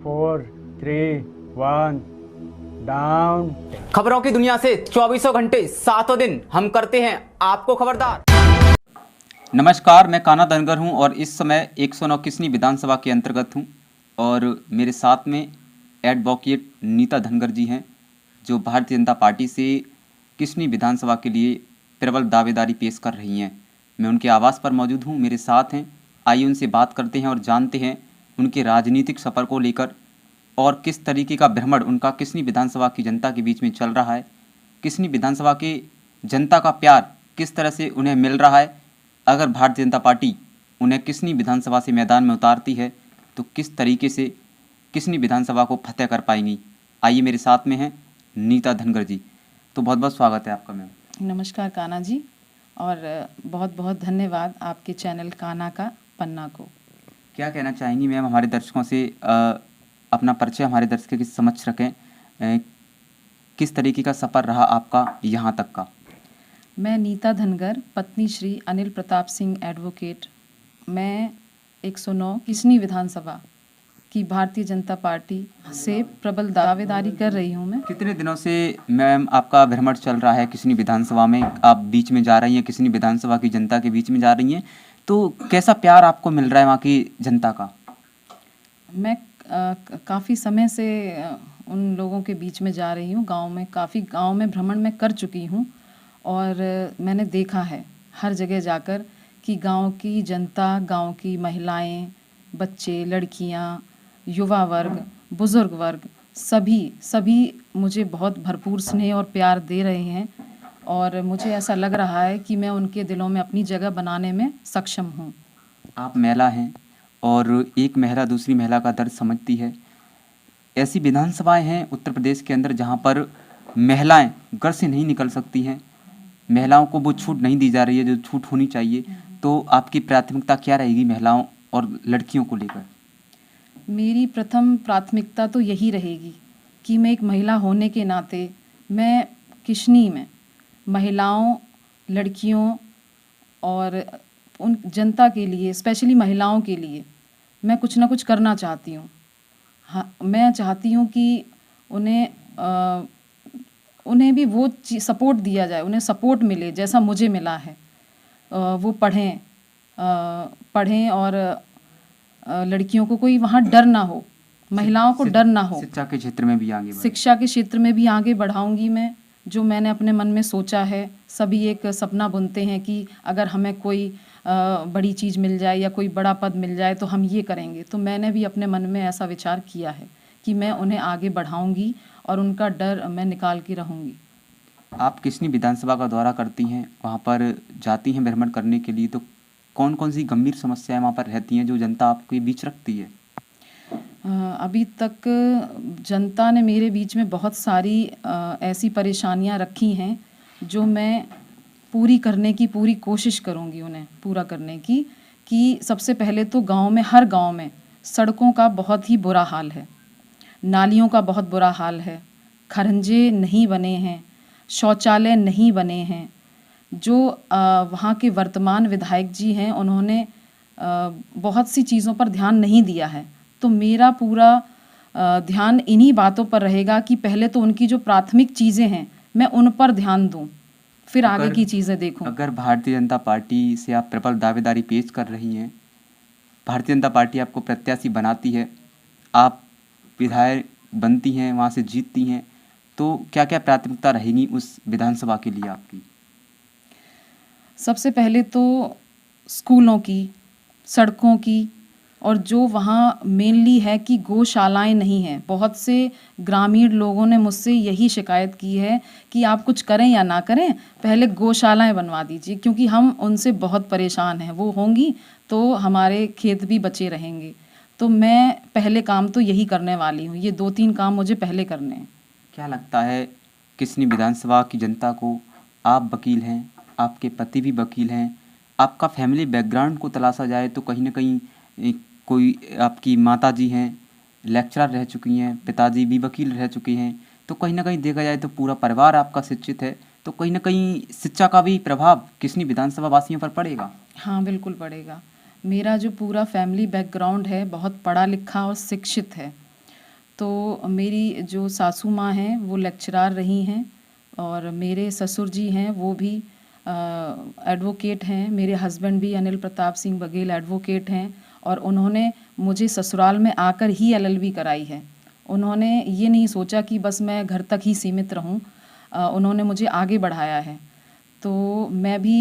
4, 3, 1, down. खबरों की दुनिया से 24 घंटे 7 दिन हम करते हैं आपको खबरदार। नमस्कार, मैं कान्हा धनगर हूं और इस समय 109 किसनी विधानसभा के अंतर्गत हूं और मेरे साथ में एडवोकेट नीता धनगर जी हैं जो भारतीय जनता पार्टी से किसनी विधानसभा के लिए प्रबल दावेदारी पेश कर रही हैं। मैं उनके आवास पर मौजूद हूं, मेरे साथ हैं। आइए उनसे बात करते हैं और जानते हैं उनके राजनीतिक सफ़र को लेकर और किस तरीके का भ्रमण उनका किसनी विधानसभा की जनता के बीच में चल रहा है, किसनी विधानसभा के जनता का प्यार किस तरह से उन्हें मिल रहा है। अगर भारतीय जनता पार्टी उन्हें किसनी विधानसभा से मैदान में उतारती है तो किस तरीके से किसनी विधानसभा को फतेह कर पाएंगी। आइए मेरे साथ में हैं नीता धनगर जी। तो बहुत बहुत स्वागत है आपका मैम। नमस्कार कान्हा जी, और बहुत बहुत धन्यवाद आपके चैनल कान्हा का पन्ना को। क्या कहना चाहेंगी मैम हमारे दर्शकों से, अपना परिचय हमारे दर्शकों के समक्ष रखें। किस तरीके का सफ़र रहा आपका यहाँ तक का? मैं नीता धनगर, पत्नी श्री अनिल प्रताप सिंह एडवोकेट। मैं 109 किसनी विधानसभा की भारतीय जनता पार्टी से प्रबल दावेदारी कर रही हूँ। मैं कितने दिनों से मैम आपका भ्रमण चल रहा है किसनी विधानसभा में? आप बीच में जा रही हैं, किसनी विधानसभा की जनता के बीच में जा रही हैं, तो कैसा प्यार आपको मिल रहा है वहाँ की जनता का? मैं काफ़ी समय से उन लोगों के बीच में जा रही हूँ। काफ़ी गाँव में भ्रमण में कर चुकी हूँ और मैंने देखा है हर जगह जाकर कि गांव की जनता, गांव की महिलाएं, बच्चे, लड़कियां, युवा वर्ग, बुजुर्ग वर्ग सभी मुझे बहुत भरपूर स्नेह और प्यार दे रहे हैं और मुझे ऐसा लग रहा है कि मैं उनके दिलों में अपनी जगह बनाने में सक्षम हूँ। आप महिला हैं और एक महिला दूसरी महिला का दर्द समझती है। ऐसी विधानसभाएं हैं उत्तर प्रदेश के अंदर जहां पर महिलाएं घर से नहीं निकल सकती हैं, महिलाओं को वो छूट नहीं दी जा रही है जो छूट होनी चाहिए। तो आपकी प्राथमिकता क्या रहेगी महिलाओं और लड़कियों को लेकर? मेरी प्रथम प्राथमिकता तो यही रहेगी कि मैं एक महिला होने के नाते मैं किशनी में महिलाओं, लड़कियों और उन जनता के लिए, स्पेशली महिलाओं के लिए मैं कुछ ना कुछ करना चाहती हूँ। हाँ, मैं चाहती हूँ कि उन्हें भी वो सपोर्ट दिया जाए, उन्हें सपोर्ट मिले जैसा मुझे मिला है। वो पढ़ें और लड़कियों को कोई वहाँ डर ना हो, महिलाओं को डर ना हो। शिक्षा के क्षेत्र में भी आगे शिक्षा के क्षेत्र में भी आगे बढ़ाऊंगी मैं। जो मैंने अपने मन में सोचा है, सभी एक सपना बुनते हैं कि अगर हमें कोई बड़ी चीज़ मिल जाए या कोई बड़ा पद मिल जाए तो हम ये करेंगे। तो मैंने भी अपने मन में ऐसा विचार किया है कि मैं उन्हें आगे बढ़ाऊंगी और उनका डर मैं निकाल के रहूंगी। आप किसनी विधानसभा का दौरा करती हैं, वहाँ पर जाती हैं भ्रमण करने के लिए, तो कौन कौन सी गंभीर समस्याएं वहाँ पर रहती हैं जो जनता आपके बीच रखती है? अभी तक जनता ने मेरे बीच में बहुत सारी ऐसी परेशानियां रखी हैं जो मैं पूरी करने की पूरी कोशिश करूंगी, उन्हें पूरा करने की। कि सबसे पहले तो हर गांव में सड़कों का बहुत ही बुरा हाल है, नालियों का बहुत बुरा हाल है, खरंजे नहीं बने हैं, शौचालय नहीं बने हैं। जो वहाँ के वर्तमान विधायक जी हैं उन्होंने बहुत सी चीज़ों पर ध्यान नहीं दिया है। तो मेरा पूरा ध्यान इन्हीं बातों पर रहेगा कि पहले तो उनकी जो प्राथमिक चीज़ें हैं मैं उन पर ध्यान दूं, फिर आगे की चीज़ें देखूं। अगर भारतीय जनता पार्टी से आप प्रबल दावेदारी पेश कर रही हैं, भारतीय जनता पार्टी आपको प्रत्याशी बनाती है, आप विधायक बनती हैं, वहाँ से जीतती हैं, तो क्या क्या प्राथमिकता रहेगी उस विधानसभा के लिए आपकी? सबसे पहले तो स्कूलों की, सड़कों की, और जो वहाँ मेनली है कि गौशालाएं नहीं हैं। बहुत से ग्रामीण लोगों ने मुझसे यही शिकायत की है कि आप कुछ करें या ना करें, पहले गौशालाएं बनवा दीजिए, क्योंकि हम उनसे बहुत परेशान हैं। वो होंगी तो हमारे खेत भी बचे रहेंगे। तो मैं पहले काम तो यही करने वाली हूँ। ये 2-3 काम मुझे पहले करने हैं। क्या लगता है किसनी विधानसभा की जनता को? आप वकील हैं, आपके पति भी वकील हैं, आपका फैमिली बैकग्राउंड को तलाशा जाए तो कहीं ना कहीं कोई आपकी माता जी हैं लेक्चरर रह चुकी हैं, पिताजी भी वकील रह चुके हैं, तो कहीं ना कहीं देखा जाए तो पूरा परिवार आपका शिक्षित है, तो कहीं ना कहीं शिक्षा का भी प्रभाव किसनी विधानसभा वासियों पर पड़ेगा? हाँ, बिल्कुल पड़ेगा। मेरा जो पूरा फैमिली बैकग्राउंड है बहुत पढ़ा लिखा और शिक्षित है। तो मेरी जो सासू माँ हैं वो लेक्चरार रही हैं, और मेरे ससुर जी हैं वो भी एडवोकेट हैं। मेरे हस्बैंड भी अनिल प्रताप सिंह बघेल एडवोकेट हैं, और उन्होंने मुझे ससुराल में आकर ही एलएलबी कराई है। उन्होंने ये नहीं सोचा कि बस मैं घर तक ही सीमित रहूं, उन्होंने मुझे आगे बढ़ाया है। तो मैं भी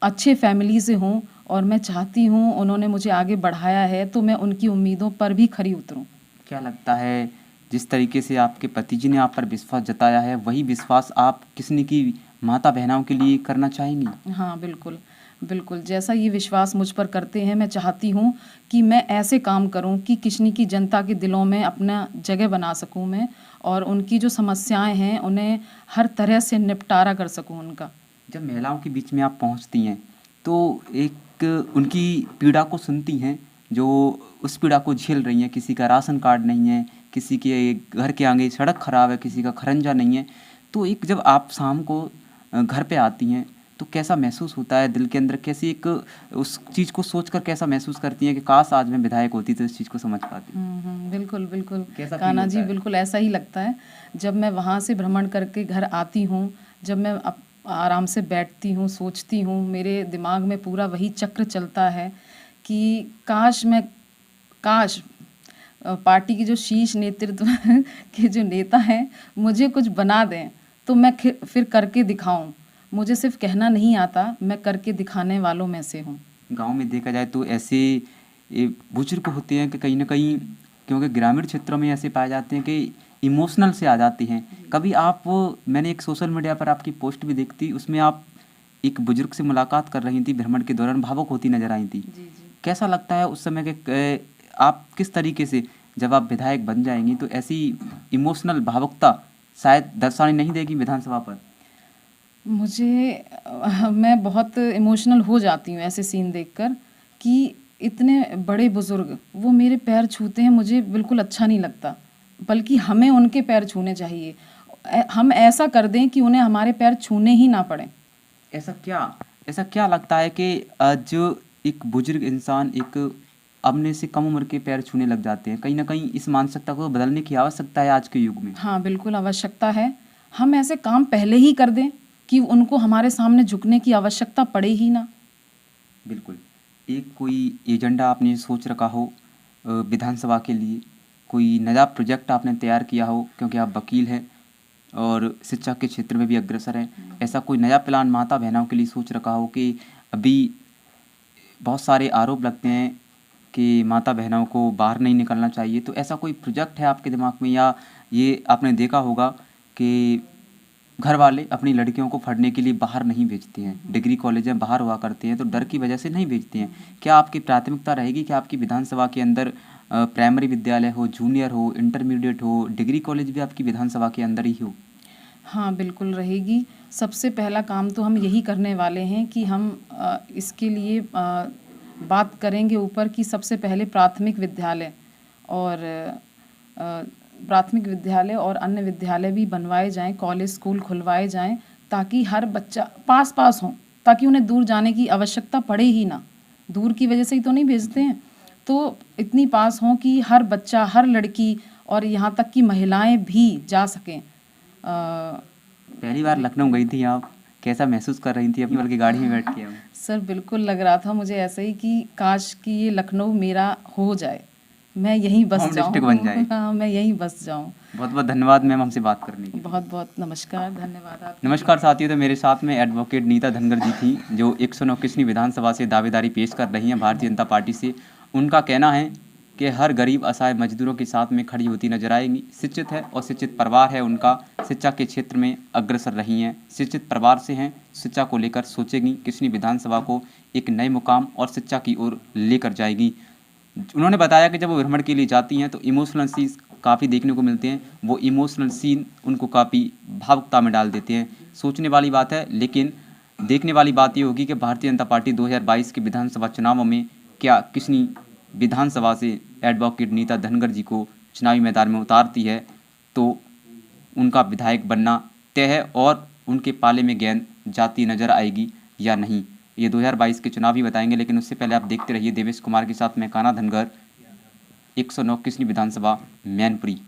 अच्छे फैमिली से हूँ, और मैं चाहती हूँ, उन्होंने मुझे आगे बढ़ाया है तो मैं उनकी उम्मीदों पर भी खरी उतरूँ। क्या लगता है, जिस तरीके से आपके पति जी ने आप पर विश्वास जताया है, वही विश्वास आप किस्नी की माता बहनों के लिए करना चाहेंगी? हाँ बिल्कुल, बिल्कुल। जैसा ये विश्वास मुझ पर करते हैं, मैं चाहती हूँ कि मैं ऐसे काम करूँ कि किशनी की जनता के दिलों में अपना जगह बना सकूँ मैं, और उनकी जो समस्याएं हैं उन्हें हर तरह से निपटारा कर सकूँ उनका। जब महिलाओं के बीच में आप पहुंचती हैं तो एक उनकी पीड़ा को सुनती हैं, जो उस पीड़ा को झेल रही हैं। किसी का राशन कार्ड नहीं है, किसी के घर के आगे सड़क खराब है, किसी का खरंजा नहीं है। तो एक जब आप शाम को घर पे आती हैं तो कैसा महसूस होता है दिल के अंदर? कैसी एक उस चीज़ को सोचकर कैसा महसूस करती हैं कि काश आज मैं विधायक होती तो इस चीज़ को समझ पाती? बिल्कुल बिल्कुल कैसा फील कान्हा होता जी, है? बिल्कुल ऐसा ही लगता है। जब मैं वहाँ से भ्रमण करके घर आती हूँ, जब मैं आराम से बैठती हूँ, सोचती हूँ, मेरे दिमाग में पूरा वही चक्र चलता है कि काश पार्टी की जो शीर्ष नेतृत्व के जो नेता हैं मुझे कुछ बना दें, तो मैं फिर करके दिखाऊं। मुझे सिर्फ कहना नहीं आता, मैं करके दिखाने वालों में से हूँ। गांव में देखा जाए तो ऐसे बुजुर्ग होते हैं कि कहीं ना कहीं, क्योंकि ग्रामीण क्षेत्रों में ऐसे पाए जाते हैं कि इमोशनल से आ जाते हैं। कभी आप, मैंने एक सोशल मीडिया पर आपकी पोस्ट भी देखी थी, उसमें आप एक बुजुर्ग से मुलाकात कर रही थी, भ्रमण के दौरान भावुक होती नजर आई थी। जी। कैसा लगता है उस समय के आप किस तरीके से, जब आप विधायक बन जाएंगी तो ऐसी इमोशनल भावुकता शायद दर्शानी नहीं देगी विधानसभा पर? मैं बहुत इमोशनल हो जाती हूँ ऐसे सीन देखकर कि इतने बड़े बुजुर्ग वो मेरे पैर छूते हैं, मुझे बिल्कुल अच्छा नहीं लगता। बल्कि हमें उनके पैर छूने चाहिए। हम ऐसा कर दें कि उन्हें हमारे पैर छूने ही ना पड़े। ऐसा क्या लगता है कि जो एक बुजुर्ग इंसान एक अपने से कम उम्र के पैर छूने लग जाते हैं, कहीं ना कहीं इस मानसिकता को बदलने की आवश्यकता है आज के युग में? हाँ बिल्कुल आवश्यकता है। हम ऐसे काम पहले ही कर दें कि उनको हमारे सामने झुकने की आवश्यकता पड़े ही ना। बिल्कुल। एक कोई एजेंडा आपने सोच रखा हो विधानसभा के लिए, कोई नया प्रोजेक्ट आपने तैयार किया हो, क्योंकि आप वकील हैं और शिक्षा के क्षेत्र में भी अग्रसर हैं, ऐसा कोई नया प्लान माता बहनों के लिए सोच रखा हो? कि अभी बहुत सारे आरोप लगते हैं कि माता बहनों को बाहर नहीं निकलना चाहिए, तो ऐसा कोई प्रोजेक्ट है आपके दिमाग में? या ये आपने देखा होगा कि घर वाले अपनी लड़कियों को पढ़ने के लिए बाहर नहीं भेजते हैं, डिग्री कॉलेज में बाहर हुआ करते हैं तो डर की वजह से नहीं भेजते हैं। क्या आपकी प्राथमिकता रहेगी कि आपकी विधानसभा के अंदर प्राइमरी विद्यालय हो, जूनियर हो, इंटरमीडिएट हो, डिग्री कॉलेज भी आपकी विधानसभा के अंदर ही हो? हाँ बिल्कुल रहेगी। सबसे पहला काम तो हम यही करने वाले हैं कि हम इसके लिए बात करेंगे ऊपर कि सबसे पहले प्राथमिक विद्यालय और अन्य विद्यालय भी बनवाए जाएं, कॉलेज स्कूल खुलवाए जाएं, ताकि हर बच्चा पास हो, ताकि उन्हें दूर जाने की आवश्यकता पड़े ही ना। दूर की वजह से ही तो नहीं भेजते हैं, तो इतनी पास हों कि हर बच्चा, हर लड़की और यहाँ तक कि महिलाएं भी जा सकें। पहली बार लखनऊ गई थी आप, कैसा महसूस कर रही थी अपनी बल्कि गाड़ी में बैठ के? सर बिल्कुल लग रहा था मुझे ऐसे ही कि काश कि ये लखनऊ मेरा हो जाए, मैं यहीं बस होम जाऊं। डिस्ट्रिक्ट बन जाए। हाँ, मैं यहीं बस जाऊं। बहुत बहुत धन्यवाद मैम हमसे बात करने के लिए। बहुत बहुत नमस्कार, धन्यवाद आप। नमस्कार साथियों, तो मेरे साथ में एडवोकेट नीता धनगर जी थी, जो 109 किस्नी विधानसभा से दावेदारी पेश कर रही हैं भारतीय जनता पार्टी से। उनका कहना है कि हर गरीब असहाय मजदूरों के साथ में खड़ी होती नजर आएंगी। शिक्षित है और शिक्षित परिवार है उनका, शिक्षा के क्षेत्र में अग्रसर रही हैं, शिक्षित परिवार से हैं, शिक्षा को लेकर सोचेंगी, किस्नी विधानसभा को एक नए मुकाम और शिक्षा की ओर लेकर जाएगी। उन्होंने बताया कि जब वो भ्रमण के लिए जाती हैं तो इमोशनल सीन काफ़ी देखने को मिलते हैं, वो इमोशनल सीन उनको काफ़ी भावुकता में डाल देते हैं। सोचने वाली बात है, लेकिन देखने वाली बात ये होगी कि भारतीय जनता पार्टी 2022 के विधानसभा चुनावों में क्या किस्नी विधानसभा से एडवोकेट नीता धनगर जी को चुनावी मैदान में उतारती है, तो उनका विधायक बनना तय है और उनके पाले में गेंद जाती नजर आएगी या नहीं, ये 2022 के चुनाव ही बताएंगे। लेकिन उससे पहले आप देखते रहिए देवेश कुमार के साथ मैं कान्हा धनगर, 109 किसनी विधानसभा मैनपुरी।